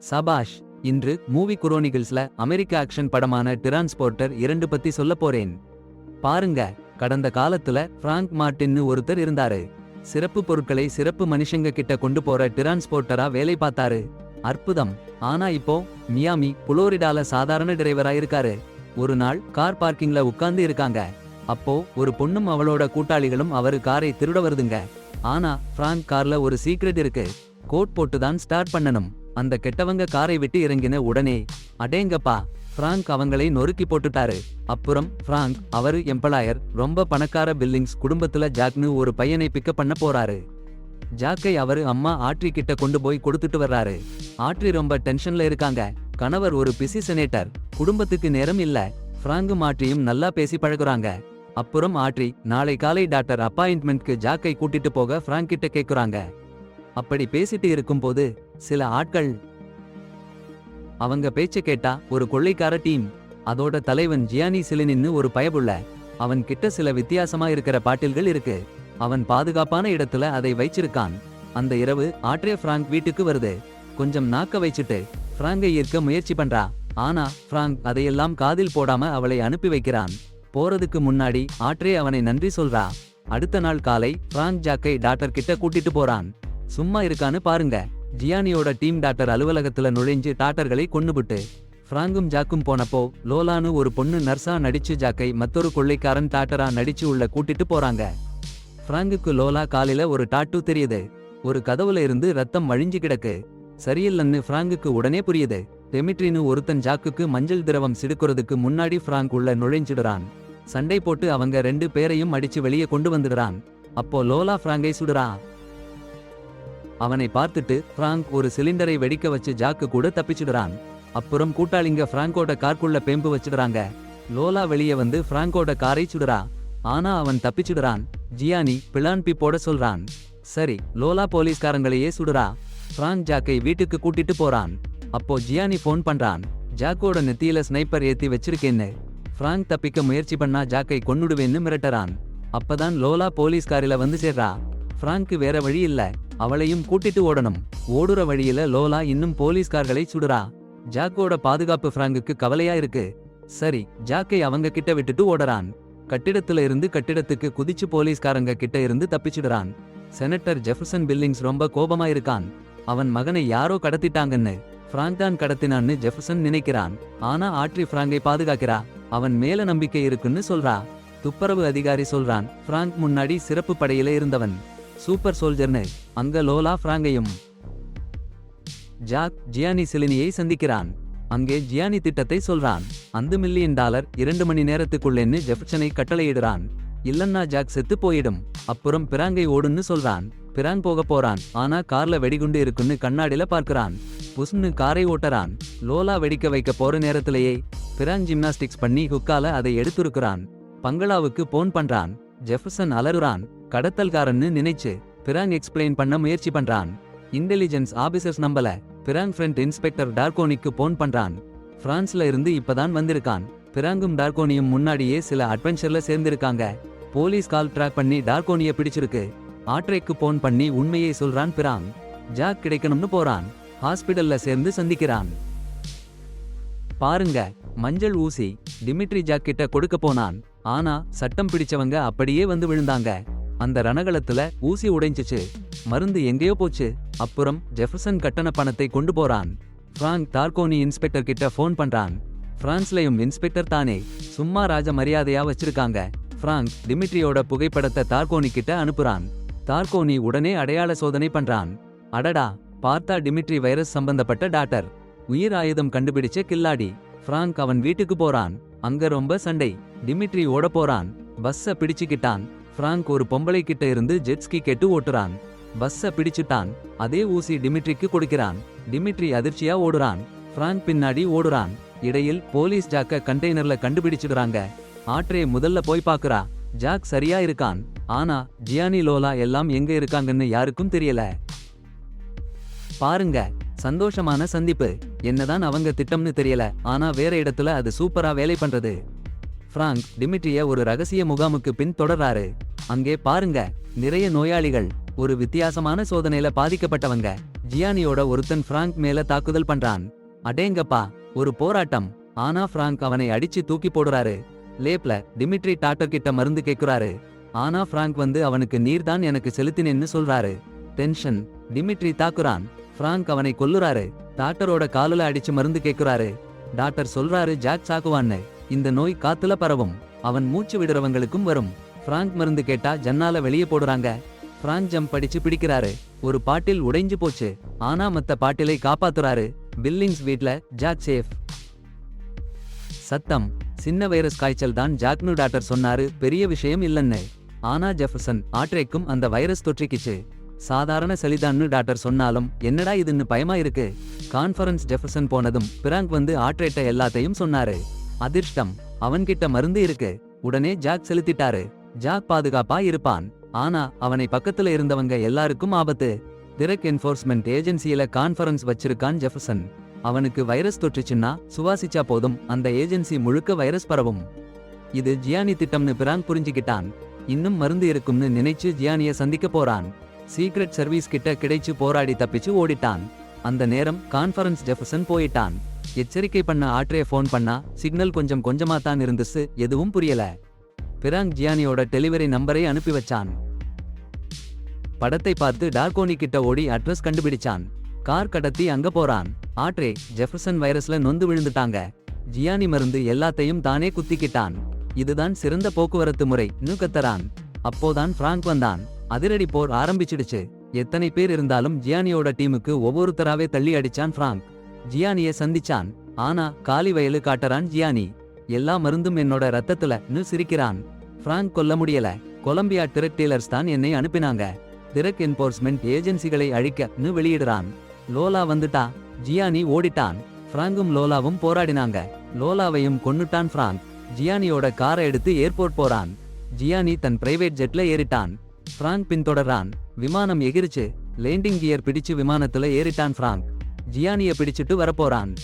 சபாஷ். இன்று மூவி குரோனிகிள்ஸ்ல அமெரிக்க ஆக்ஷன் படமான டிரான்ஸ்போர்ட்டர் 2 பத்தி சொல்ல போறேன். பாருங்க, கடந்த காலத்துல பிராங்க் மார்ட்டின்னு ஒருத்தர் இருந்தாரு. சிறப்பு பொருட்களை சிறப்பு மனுஷங்க கிட்ட கொண்டு போற டிரான்ஸ்போர்ட்டரா வேலை பார்த்தாரு. அற்புதம். ஆனா இப்போ மியாமி புளோரிடால சாதாரண டிரைவரா இருக்காரு. ஒரு நாள் கார் பார்க்கிங்ல உட்கார்ந்து இருக்காங்க. அப்போ ஒரு பொண்ணும் அவளோட கூட்டாளிகளும் அவரு காரை திருட வருதுங்க. ஆனா பிராங்க் கார்ல ஒரு சீக்ரெட் இருக்கு. கோட் போட்டு தான் ஸ்டார்ட் பண்ணணும். அந்த கெட்டவங்க காரை விட்டு இறங்கின உடனே அடேங்கப்பா, பிராங்க் அவங்களை நொறுக்கி போட்டுட்டாரு. அப்புறம் பிராங்க் அவரு எம்ப்ளாயர், ரொம்ப பணக்கார பில்லிங்ஸ் குடும்பத்துல ஜாக்னு ஒரு பையனை பிக்கப் பண்ண போறாரு. ஜாக்கை அவரு அம்மா ஆட்ரி கிட்ட கொண்டு போய் கொடுத்துட்டு வர்றாரு. ஆட்ரி ரொம்ப டென்ஷன்ல இருக்காங்க. கணவர் ஒரு பிஸி செனேட்டர், குடும்பத்துக்கு நேரம் இல்ல. பிராங்கும் ஆட்ரியும் நல்லா பேசி பழகுறாங்க. அப்புறம் ஆட்ரி நாளை காலை டாக்டர் அப்பாயின்ட்மெண்ட்க்கு ஜாக்கை கூட்டிட்டு போக பிராங்க் கிட்ட கேக்குறாங்க. அப்படி பேசிட்டு இருக்கும்போது சில ஆட்கள் அவங்க பேச்ச கேட்டா ஒரு கொள்ளைக்கார டீம். அதோட தலைவன் ஜியானி சிலினின்னு ஒரு பயபுள்ள. அவன் கிட்ட சில வித்தியாசமா இருக்கிற பாட்டில்கள் இருக்கு. அவன் பாதுகாப்பான இடத்துல அதை வைச்சிருக்கான். அந்த இரவு ஆட்ரே பிராங்க் வீட்டுக்கு வருது. கொஞ்சம் நாக்க வைச்சிட்டு பிராங்கை ஈர்க்க முயற்சி பண்றா. ஆனா பிராங்க் அதையெல்லாம் காதில் போடாம அவளை அனுப்பி வைக்கிறான். போறதுக்கு முன்னாடி ஆட்ரே அவனை நன்றி சொல்றா. அடுத்த நாள் காலை பிராங்க் ஜாக்கை டாக்டர் கிட்ட கூட்டிட்டு போறான். சும்மா இருக்கான்னு பாருங்க. ஜியானியோட டீம் டாக்டர் அலுவலகத்துல நுழைஞ்சு டாக்டர்களை கொன்னுபிட்டு பிராங்கும் ஜாக்கும் போனப்போ லோலான்னு ஒரு பொண்ணு நர்ஸா நடிச்சு ஜாக்கை மற்றொரு கொள்ளைக்காரன் டாக்டரா நடிச்சு உள்ள கூட்டிட்டு போறாங்க. பிராங்குக்கு லோலா காலில ஒரு டாட்டூ தெரியுது. ஒரு கதவுல இருந்து ரத்தம் வழிஞ்சு கிடக்கு. சரியில்லைன்னு பிராங்குக்கு உடனே புரியுது. டெமிட்ரின்னு ஒருத்தன் ஜாக்குக்கு மஞ்சள் திரவம் சிடுக்கிறதுக்கு முன்னாடி பிராங்க் உள்ள நுழைஞ்சிடுறான். சண்டை போட்டு அவங்க 2 பேரையும் அடிச்சு வெளியே கொண்டு வந்துடுறான். அப்போ லோலா பிராங்கை சுடுறா. அவனை பார்த்துட்டு பிராங்க் ஒரு சிலிண்டரை வெடிக்க வச்சு ஜாக்கு கூட தப்பிச்சிடுறான். அப்புறம் கூட்டாளிங்க பிராங்கோட கார்க்குள்ள பேம்பு வச்சிடுறாங்க. லோலா வெளியே வந்து பிராங்கோட காரை சுடுறா. ஆனா அவன் தப்பிச்சிடுறான். ஜியானி பிளான் பி போட சொல்றான். சரி, லோலா போலீஸ்காரங்களையே சுடுறா. பிராங்க் ஜாக்கை வீட்டுக்கு கூட்டிட்டு போறான். அப்போ ஜியானி போன் பண்றான். ஜாக்கோட நெத்தியில ஸ்னைப்பர் ஏத்தி வச்சிருக்கேன்னு. பிராங்க் தப்பிக்க முயற்சி பண்ணா ஜாக்கை கொன்னுடுவேன்னு மிரட்டறான். அப்பதான் லோலா போலீஸ்காரில வந்து சேர்றா. பிராங்க்கு வேற வழி இல்ல, அவளையும் கூட்டிட்டு ஓடணும். ஓடுற வழியில லோலா இன்னும் போலீஸ்கார்களை சுடுறா. ஜாக்கோட பாதுகாப்பு பிராங்குக்கு கவலையா இருக்கு. சரி, ஜாக்கை அவங்க கிட்ட விட்டுட்டு ஓடறான். கட்டிடத்துல இருந்து கட்டிடத்துக்கு குதிச்சு போலீஸ்காரங்க கிட்ட இருந்து தப்பிச்சிடுறான். செனட்டர் ஜெஃபர்சன் பில்லிங்ஸ் ரொம்ப கோபமா இருக்கான். அவன் மகனை யாரோ கடத்திட்டாங்கன்னு. பிராங்க் தான் கடத்தினான்னு ஜெஃபர்சன் நினைக்கிறான். ஆனா ஆட்ரி பிராங்கை பாதுகாக்கிறா. அவன் மேல நம்பிக்கை இருக்குன்னு சொல்றா. துப்புரவு அதிகாரி சொல்றான், பிராங்க் முன்னாடி சிறப்பு படையில இருந்தவன், சூப்பர் சோல்ஜர்னு. அங்க லோலா பிராங்கையும் ஜாக் ஜியானி சிலினியை சந்திக்கிறான். அங்கே ஜியானி திட்டத்தை சொல்றான். $5 மில்லியன் 2 மணி நேரத்துக்குள்ளேன்னு ஜெஃபர்சனை கட்டளையிடுறான். இல்லன்னா ஜாக் செத்து போயிடும். அப்புறம் பிராங்கை ஓடுன்னு சொல்றான். பிராங் போக போறான். ஆனா கார்ல வெடிகுண்டு இருக்குன்னு கண்ணாடில பார்க்கிறான். புஷ்னு காரை ஓட்டறான். லோலா வெடிக்க வைக்க போற நேரத்திலேயே பிராங் ஜிம்னாஸ்டிக்ஸ் பண்ணி ஹுக்கால அதை எடுத்துருக்கிறான். பங்களாவுக்கு போன் பண்றான். ஜெஃபர்சன் அலறுறான். கடத்தல்காரன்னு நினைச்சு பிராங் எக்ஸ்பிளைன் பண்ண முயற்சி பண்றான். இன்டெலிஜென்ஸ் ஆபீசர்ஸ் நம்பல. பிராங் ஃப்ரெண்ட் இன்ஸ்பெக்டர் டார்கோனிக்கு போன் பண்றான். பிரான்ஸ்ல இருந்து இப்பதான் வந்திருக்கான். பிராங்கும் டார்கோனியும் முன்னாடியே சில அட்வென்ச்சர்ல சேர்ந்திருக்காங்க. போலீஸ் கால் ட்ராக் பண்ணி டார்கோனிய பிடிச்சிருக்கு. ஆட்ரேக்கு போன் பண்ணி உண்மையை சொல்றான் பிராங். ஜாக் கிடைக்கணும்னு போறான். ஹாஸ்பிடல்ல சேர்ந்து சந்திக்கிறான். பாருங்க, மஞ்சள் ஊசி டிமிட்ரி ஜாக் கிட்ட கொடுக்க போனான். ஆனா சட்டம் பிடிச்சவங்க அப்படியே வந்து விழுந்தாங்க. அந்த ரணகளத்துல ஊசி உடைஞ்சிச்சு. மருந்து எங்கேயோ போச்சு. அப்புறம் ஜெஃபர்சன் கட்டண பணத்தை கொண்டு போறான். பிராங்க் டார்கோனி இன்ஸ்பெக்டர் கிட்ட போன் பண்றான். பிரான்ஸ்லயும் இன்ஸ்பெக்டர் தானே, சும்மா ராஜ மரியாதையா வச்சிருக்காங்க. பிராங்க் டிமிட்ரியோட புகைப்படத்தை டார்கோனி கிட்ட அனுப்புறான். டார்கோனி உடனே அடையாள சோதனை பண்றான். அடடா, பார்த்தா டிமிட்ரி வைரஸ் சம்பந்தப்பட்ட டாக்டர், உயிர் ஆயுதம் கண்டுபிடிச்ச கில்லாடி. பிராங்க் அவன் வீட்டுக்கு போறான். அங்க ரொம்ப சண்டை. டிமிட்ரி ஓட போறான். பஸ்ஸ பிடிச்சுக்கிட்டான். பிராங்க் ஒரு பொம்பளை கிட்ட இருந்து ஜெட்ஸ்கி கேட்டு ஓட்டுறான். பஸ்ஸ பிடிச்சுட்டான். அதே ஊசி டிமிட்ரிக்கு கொடுக்கிறான். டிமிட்ரி அதிர்ச்சியா ஓடுறான். பிராங்க் பின்னாடி ஓடுறான். இடையில் போலீஸ் ஜாக்க கண்டெய்னர்ல கண்டுபிடிச்சிடுறாங்க. ஆட்ரே முதல்ல போய் பாக்குறா. ஜாக் சரியா இருக்கான். ஆனா ஜியானி லோலா எல்லாம் எங்க இருக்காங்கன்னு யாருக்கும் தெரியல. பாருங்க, சந்தோஷமான சந்திப்பு. என்னதான் அவங்க திட்டம்னு தெரியல, ஆனா வேற இடத்துல அது சூப்பரா வேலை பண்றது. பிராங்க் டிமிட்ரிய ஒரு ரகசிய முகாமுக்கு பின் தொடர்றாரு. அங்கே பாருங்க, நிறைய நோயாளிகள். ஒரு வித்தியாசமான சோதனையில பாதிக்கப்பட்டவங்க. ஜியானியோட ஒருத்தன் பிராங்க் மேல தாக்குதல் பண்றான். அடேங்கப்பா, ஒரு போராட்டம். ஆனா பிராங்க் அவனை அடிச்சு தூக்கி போடுறாரு. லேப்ல டிமிட்ரி டாட்டர் கிட்ட மருந்து கேக்குறாரு. ஆனா பிராங்க் வந்து அவனுக்கு நீர்தான் எனக்கு செலுத்தினேன்னு சொல்றாரு. டென்ஷன். டிமிட்ரி தாக்குறான். பிராங்க் அவனை கொல்லுறாரு. டாக்டரோட காலுல அடிச்சு மருந்து கேக்குறாரு. டாக்டர் சொல்றாரு ஜாக் சாக்குவான்னு. இந்த நோய் காத்துல பரவும். அவன் மூச்சு விடுறவங்களுக்கும் வரும். பிராங்க் மருந்து கேட்டா ஜன்னால வெளியே போடுறாங்க. பிராங்க் ஜம்ப் அடிச்சு பிடிக்கிறாரு. ஒரு பாட்டில் உடைஞ்சு போச்சு. ஆனா மத்த பாட்டிலை காப்பாத்துறாரு. பில்லிங்ஸ் வீட்ல ஜாக் சேஃப். சத்தம். சின்ன வைரஸ் காய்ச்சல் தான் ஜாக்னு டாக்டர் சொன்னாரு, பெரிய விஷயம் இல்லன்னு. ஆனா ஜெஃபர்சன் ஆட்ரேக்கும் அந்த வைரஸ் தொற்றிக்கிச்சு. சாதாரண சளிதான்னு டாக்டர் சொன்னாலும் என்னடா இதுன்னு பயமா இருக்கு. கான்ஃபரன்ஸ் ஜெஃபர்சன் போனதும் பிராங்க் வந்து ஆட்ரேட்ட எல்லாத்தையும் சொன்னாரு. அதிர்ஷ்டம், அவன்கிட்ட மருந்து இருக்கு. உடனே ஜாக் செலுத்திட்டாரு. ஜாக் பாதுகாப்பா இருப்பான். ஆனா அவனை பக்கத்துல இருந்தவங்க எல்லாருக்கும் ஆபத்து. டிரக் என்ஃபோர்ஸ்மெண்ட் ஏஜென்சியில கான்ஃபரன்ஸ் வச்சிருக்கான் ஜெஃபர்சன். அவனுக்கு வைரஸ் தொற்றுச்சுன்னா சுவாசிச்சா போதும், அந்த ஏஜென்சி முழுக்க வைரஸ் பரவும். இது ஜியானி திட்டம்னு பிராங்க் புரிஞ்சுக்கிட்டான். இன்னும் மருந்து இருக்கும்னு நினைச்சு ஜியானிய சந்திக்க போறான். சீக்ரெட் சர்வீஸ் கிட்ட கிடைச்சு போராடி தப்பிச்சு ஓடிட்டான். அந்த நேரம் கான்ஃபரன்ஸ் ஜெஃபர்சன் போயிட்டான். எச்சரிக்கை பண்ண ஆட்ரே ஃபோன் பண்ணா சிக்னல் கொஞ்சம் கொஞ்சமா தான் இருந்துச்சு, எதுவும் புரியல. பிராங்க் ஜியானியோட டெலிவரி நம்பரை அனுப்பி வச்சான். படத்தை பார்த்து டார்கோனி கிட்ட ஓடி அட்ரஸ் கண்டுபிடிச்சான். கார் கடத்தி அங்க போறான். ஆட்ரே ஜெஃபர்சன் வைரஸ்ல நொந்து விழுந்துட்டாங்க. ஜியானி மருந்து எல்லாத்தையும் தானே குத்திக்கிட்டான். இதுதான் சிறந்த போக்குவரத்து முறை கத்தரான். அப்போதான் பிராங்க் வந்தான். அதிரடி போர் ஆரம்பிச்சிடுச்சு. எத்தனை பேர் இருந்தாலும் ஜியானியோட டீமுக்கு ஒவ்வொருத்தராவே தள்ளி அடிச்சான் பிராங்க். ஜியானிய சந்திச்சான். ஆனா காலி வயலு காட்டறான் ஜியானி. எல்லா மருந்தும் என்னோட ரத்தத்துல சிரிக்கிறான். பிராங்க் கொல்ல முடியல. கொலம்பியா டிரக் டீலர்ஸ் தான் என்னை அனுப்பினாங்க. டிரக் என்போர்ஸ்மெண்ட் ஏஜென்சிகளை அழிக்க வெளியிடுறான். லோலா வந்துட்டா. ஜியானி ஓடிட்டான். பிராங்கும் லோலாவும் போராடினாங்க. லோலாவையும் கொன்னுட்டான் பிராங்க். ஜியானியோட காரை எடுத்து ஏர்போர்ட் போறான். ஜியானி தன் பிரைவேட் ஜெட்ல ஏறிட்டான். பிராங்க் பின்தொடர்றான். விமானம் எகிரிச்சு. லேண்டிங் கியர் பிடிச்சு விமானத்துல ஏறிட்டான் பிராங்க். ஜியானிய பிடிச்சிட்டு வரப்போறான்.